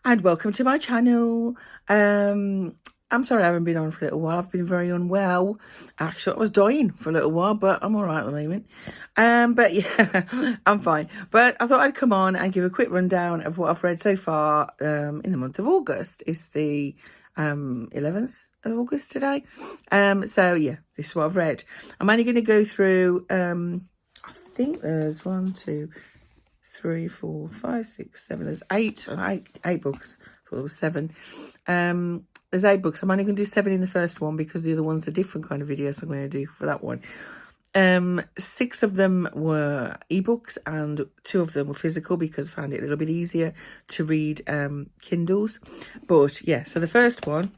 And welcome to my channel. I'm sorry I haven't been on for a little while. I've been very unwell. Actually, I was dying for a little while, but I'm all right at the moment. But yeah, I'm fine. But I thought I'd come on and give a quick rundown of what I've read so far in the month of August. It's the 11th of August today. So yeah, this is what I've read. I'm only going to go through, I think there's 1, 2, 3, 4, 5, 6, 7. There's eight books. I thought there was 7. There's 8 books. I'm only going to do 7 in the first one because the other one's a different kind of videos I'm going to do for that one. 6 of them were ebooks and 2 of them were physical because I found it a little bit easier to read Kindles. But yeah, so the first one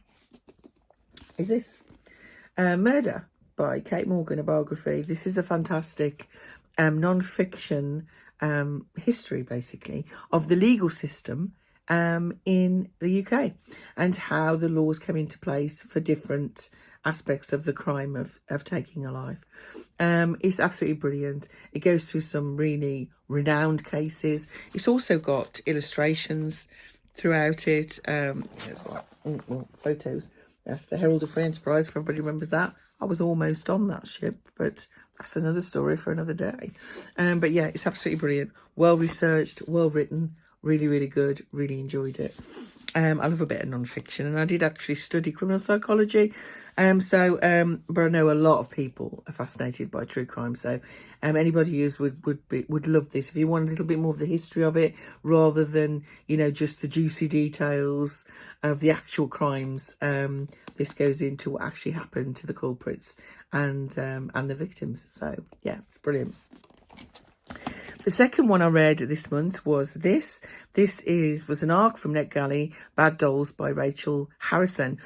is this, Murder by Kate Morgan, a biography. This is a fantastic non-fiction history, basically, of the legal system in the UK and how the laws came into place for different aspects of the crime of taking a life. It's absolutely brilliant. It goes through some really renowned cases. It's also got illustrations throughout it. Photos. That's the Herald of Free Enterprise, if everybody remembers that. I was almost on that ship, but that's another story for another day. But yeah, it's absolutely brilliant. Well researched, well written, really, really good. Really enjoyed it. I love a bit of non-fiction, and I did actually study criminal psychology. But I know a lot of people are fascinated by true crime. So anybody who would love this. If you want a little bit more of the history of it, rather than, you know, just the juicy details of the actual crimes, this goes into what actually happened to the culprits and the victims. So yeah, it's brilliant. The second one I read this month was this. This was an arc from NetGalley, Bad Dolls by Rachel Harrison.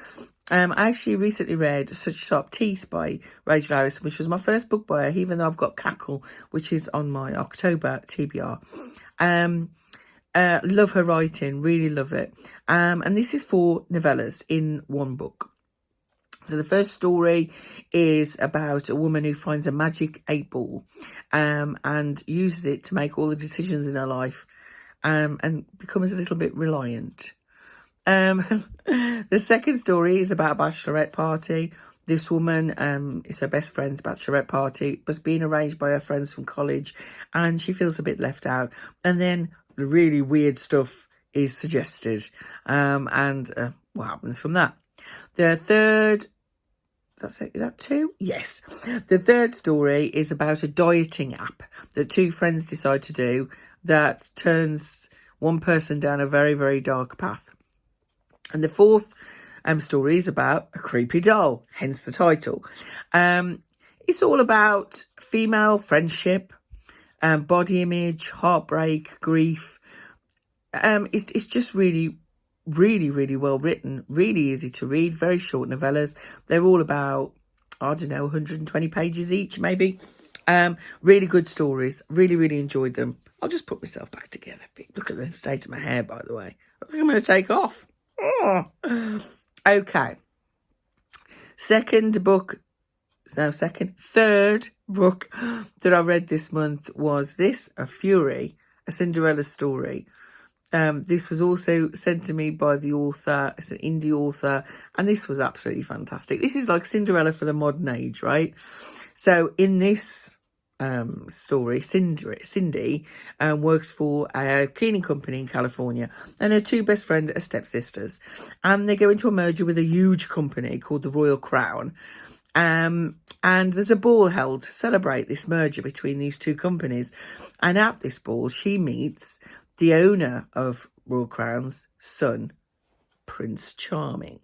I actually recently read Such Sharp Teeth by Rachel Harrison, which was my first book by her, even though I've got Cackle, which is on my October TBR. Love her writing, really love it. And this is 4 novellas in one book. So the first story is about a woman who finds a magic 8-ball and uses it to make all the decisions in her life and becomes a little bit reliant. The second story is about a bachelorette party. This woman is her best friend's bachelorette party, was being arranged by her friends from college, and she feels a bit left out. And then the really weird stuff is suggested, and what happens from that? The third, is that 2? Yes. The third story is about a dieting app that 2 friends decide to do that turns one person down a very, very dark path. And the fourth story is about a creepy doll, hence the title. It's all about female friendship, body image, heartbreak, grief. It's just really, really, really well written, really easy to read, very short novellas. They're all about, I don't know, 120 pages each, maybe. Really good stories. Really, really enjoyed them. I'll just put myself back together. Look at the state of my hair, by the way. I think I'm going to take off. Oh. Okay. Third book that I read this month was this, A Fury, a Cinderella story. This was also sent to me by the author. It's an indie author, and this was absolutely fantastic. This is like Cinderella for the modern age, right? So in this story, Cindy works for a cleaning company in California, and her 2 best friends are stepsisters, and they go into a merger with a huge company called the Royal Crown. And there's a ball held to celebrate this merger between these 2 companies, and at this ball she meets the owner of Royal Crown's son, Prince Charming,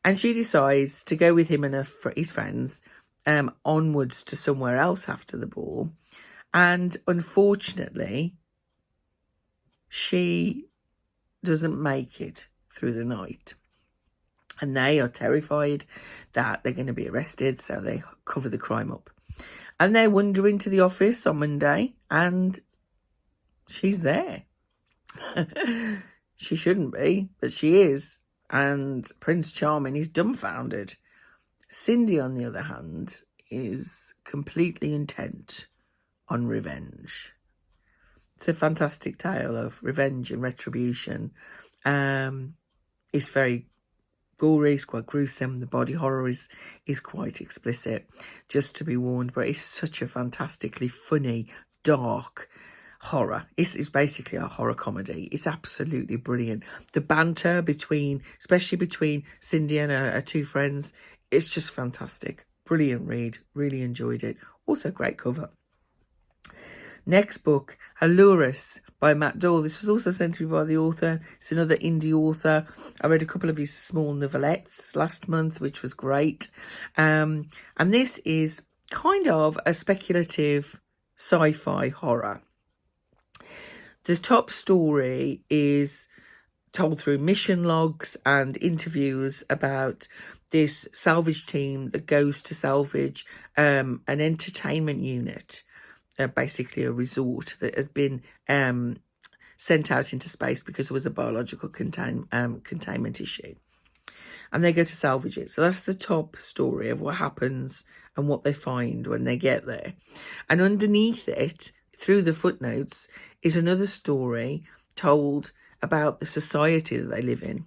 and she decides to go with him and his friends onwards to somewhere else after the ball. And unfortunately, she doesn't make it through the night. And they are terrified that they're going to be arrested, so they cover the crime up. And they wander into the office on Monday, and she's there. She shouldn't be, but she is. And Prince Charming is dumbfounded. Cindy, on the other hand, is completely intent on revenge. It's a fantastic tale of revenge and retribution It's very gory, it's quite gruesome. The body horror is quite explicit, just to be warned. But it's such a fantastically funny, dark horror. It's basically a horror comedy. It's absolutely brilliant. The banter especially between Cindy and her two friends, it's just fantastic. Brilliant read. Really enjoyed it. Also great cover. Next book, Allurus by Matt Doyle. This was also sent to me by the author. It's another indie author. I read a couple of his small novelettes last month, which was great. And this is kind of a speculative sci-fi horror. The top story is told through mission logs and interviews about this salvage team that goes to salvage an entertainment unit, basically a resort that has been sent out into space because there was a biological containment issue. And they go to salvage it. So that's the top story of what happens and what they find when they get there. And underneath it, through the footnotes, is another story told about the society that they live in.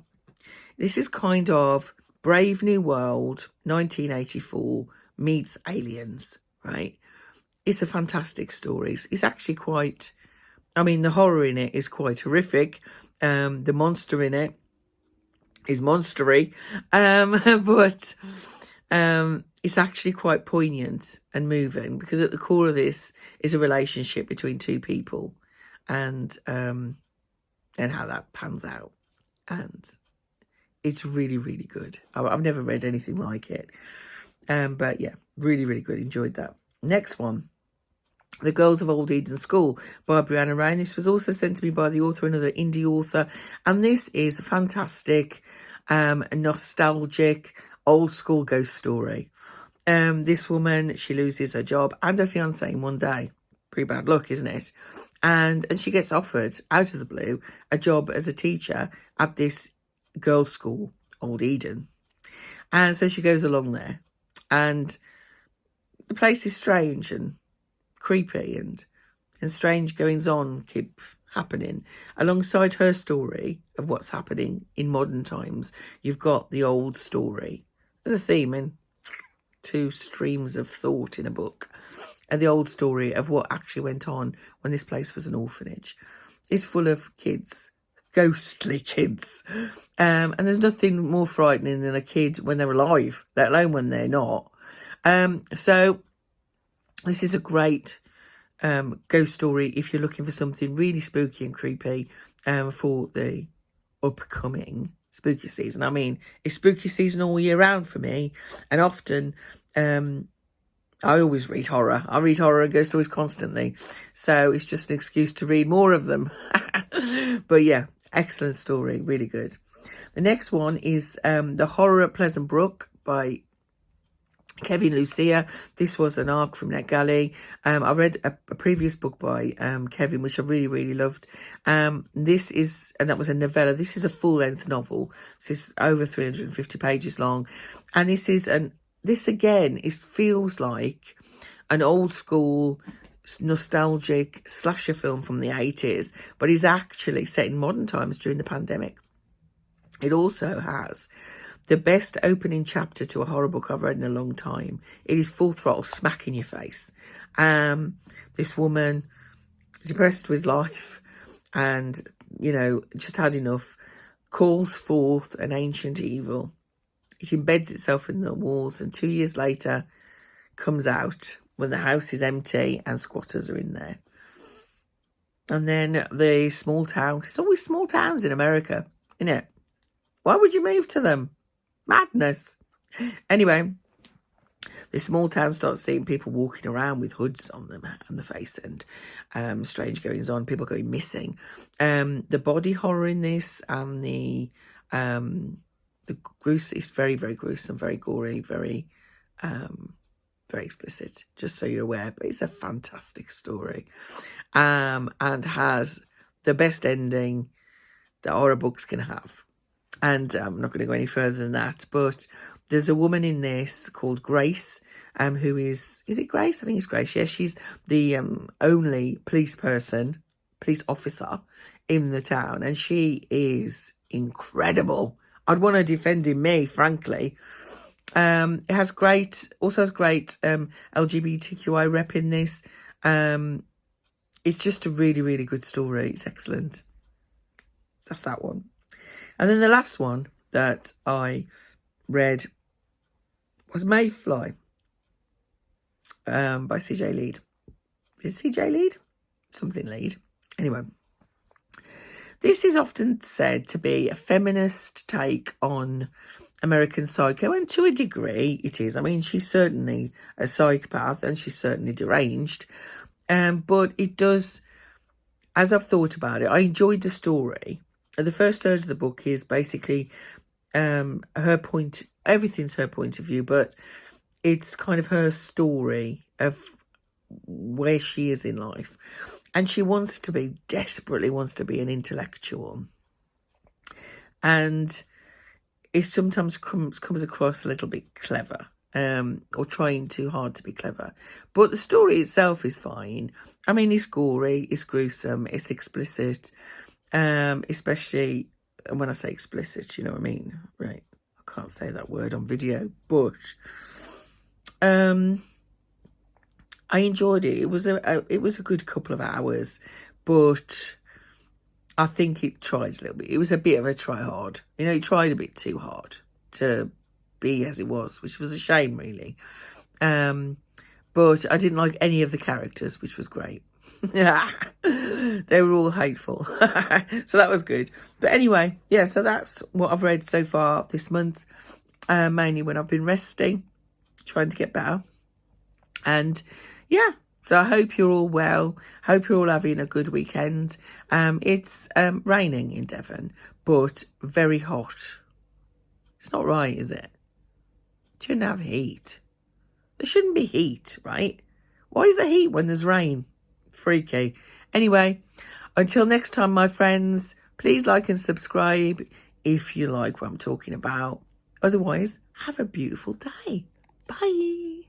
This is kind of Brave New World, 1984, meets Aliens, right? It's a fantastic story. It's actually quite, the horror in it is quite horrific. The monster in it is monstery. But it's actually quite poignant and moving, because at the core of this is a relationship between two people, and how that pans out. And it's really, really good. I've never read anything like it. But yeah, really, really good. Enjoyed that. Next one, The Girls of Old Eden School by Brianna Rain. This was also sent to me by the author, another indie author. And this is a fantastic, nostalgic, old school ghost story. This woman, she loses her job and her fiance in one day. Pretty bad luck, isn't it? And she gets offered, out of the blue, a job as a teacher at this girls' school, Old Eden. And so she goes along there. And the place is strange and creepy, and strange goings on keep happening. Alongside her story of what's happening in modern times, you've got the old story. There's a theme in two streams of thought in a book. And the old story of what actually went on when this place was an orphanage. It's full of kids, ghostly kids. And there's nothing more frightening than a kid when they're alive, let alone when they're not. So this is a great ghost story if you're looking for something really spooky and creepy for the upcoming spooky season. It's spooky season all year round for me, and often I always read horror. I read horror and ghost stories constantly, so it's just an excuse to read more of them. But yeah, excellent story, really good. The next one is The Horror at Pleasant Brook by Kevin Lucia. This was an arc from NetGalley. I read a previous book by Kevin, which I really, really loved. This is, and that was a novella. This is a full-length novel. This is over 350 pages long. And this again, feels like an old school, nostalgic slasher film from the 80s, but is actually set in modern times during the pandemic. It also has the best opening chapter to a horror book I've read in a long time. It is full throttle, smack in your face. This woman, depressed with life and, just had enough, calls forth an ancient evil. It embeds itself in the walls, and 2 years later comes out when the house is empty and squatters are in there. And then the small towns. It's always small towns in America, isn't it? Why would you move to them? Madness. Anyway, the small town starts seeing people walking around with hoods on them and the face, and strange goings on, people going missing. The body horror in this and the gruesome is very, very gruesome, very gory, very explicit, just so you're aware. But it's a fantastic story, and has the best ending that horror books can have. And I'm not going to go any further than that, but there's a woman in this called Grace, who is it Grace? I think it's Grace. Yeah, she's the only police officer in the town, and she is incredible. I'd want her defending me, frankly. It has great LGBTQI rep in this. It's just a really, really good story. It's excellent. That's that one. And then the last one that I read was Mayfly by CJ Leede. Is CJ Leede? Something Leede. Anyway, this is often said to be a feminist take on American Psycho, and to a degree it is. I mean, she's certainly a psychopath and she's certainly deranged, but it does, as I've thought about it, I enjoyed the story. The first third of the book is basically everything's her point of view, but it's kind of her story of where she is in life. And she desperately wants to be an intellectual. And it sometimes comes across a little bit clever, or trying too hard to be clever. But the story itself is fine. I mean, it's gory, it's gruesome, it's explicit, especially when I say explicit, you know what I mean? Right. I can't say that word on video, but I enjoyed it. It was a good couple of hours, but I think it tried a little bit. It was a bit of a try hard. You know, it tried a bit too hard to be as it was, which was a shame, really. But I didn't like any of the characters, which was great. They were all hateful. So that was good. But anyway, yeah, so that's what I've read so far this month, mainly when I've been resting, trying to get better. And yeah, so I hope you're all well. Hope you're all having a good weekend. It's raining in Devon, but very hot. It's not right, is it? Shouldn't have heat. There shouldn't be heat, right? Why is there heat when there's rain? Freaky. Anyway, until next time, my friends, please like and subscribe if you like what I'm talking about. Otherwise, have a beautiful day. Bye.